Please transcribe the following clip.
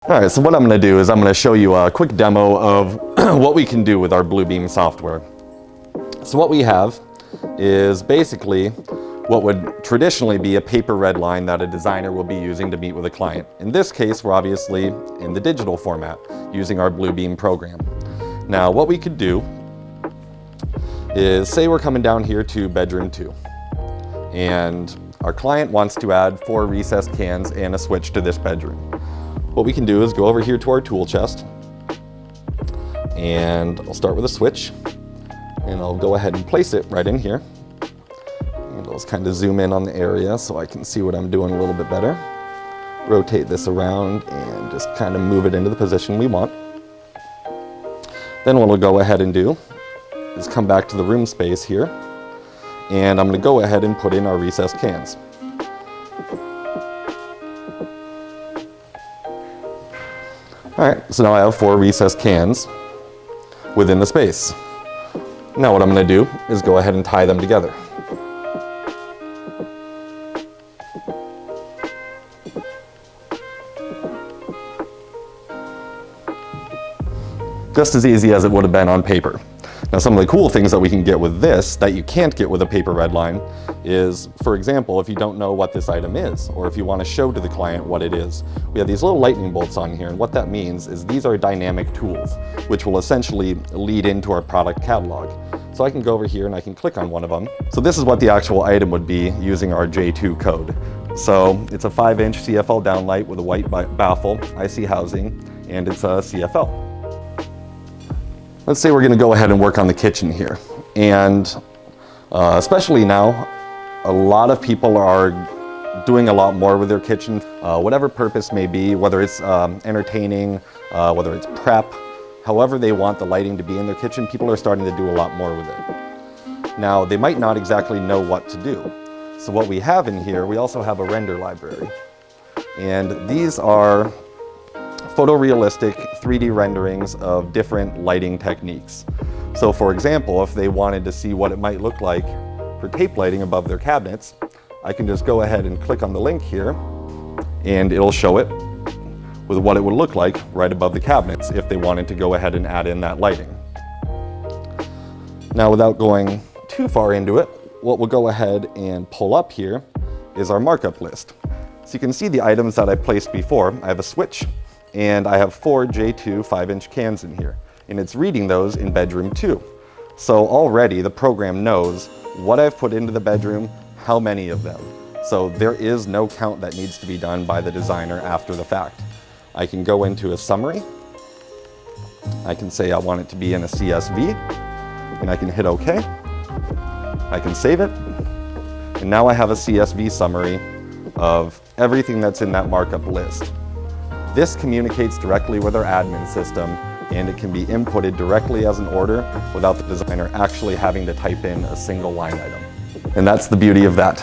All right, so what I'm going to do is I'm going to show you a quick demo of what we can do with our Bluebeam software. So what we have is basically what would traditionally be a paper red line that a designer will be using to meet with a client. In this case, we're obviously in the digital format using our Bluebeam program. Now, what we could do is say we're coming down here to bedroom 2, and our client wants to add 4 recessed cans and a switch to this bedroom. What we can do is go over here to our tool chest, and I'll start with a switch, and I'll go ahead and place it right in here. And I'll just kind of zoom in on the area so I can see what I'm doing a little bit better. Rotate this around and just kind of move it into the position we want. Then what we'll go ahead and do is come back to the room space here, and I'm going to go ahead and put in our recessed cans. Alright, so now I have 4 recessed cans within the space. Now what I'm going to do is go ahead and tie them together. Just as easy as it would have been on paper. Now, some of the cool things that we can get with this that you can't get with a paper red line is, for example, if you don't know what this item is, or if you want to show to the client what it is. We have these little lightning bolts on here, and what that means is these are dynamic tools, which will essentially lead into our product catalog. So I can go over here and I can click on one of them. So this is what the actual item would be using our J2 code. So it's a 5-inch CFL downlight with a white baffle, IC housing, and it's a CFL. Let's say we're going to go ahead and work on the kitchen here. And especially now, a lot of people are doing a lot more with their kitchen, whatever purpose may be, whether it's entertaining, whether it's prep, however they want the lighting to be in their kitchen, people are starting to do a lot more with it. Now, they might not exactly know what to do. So what we have in here, we also have a render library. And these are photorealistic 3D renderings of different lighting techniques. So for example, if they wanted to see what it might look like for tape lighting above their cabinets, I can just go ahead and click on the link here, and it'll show it with what it would look like right above the cabinets if they wanted to go ahead and add in that lighting. Now, without going too far into it, what we'll go ahead and pull up here is our markup list. So you can see the items that I placed before. I have a switch, and I have 4 J2 5-inch cans in here, and it's reading those in bedroom 2. So already the program knows what I've put into the bedroom, how many of them. So there is no count that needs to be done by the designer after the fact. I can go into a summary. I can say I want it to be in a CSV, and I can hit OK. I can save it, and now I have a CSV summary of everything that's in that markup list. This communicates directly with our admin system, and it can be inputted directly as an order without the designer actually having to type in a single line item. And that's the beauty of that.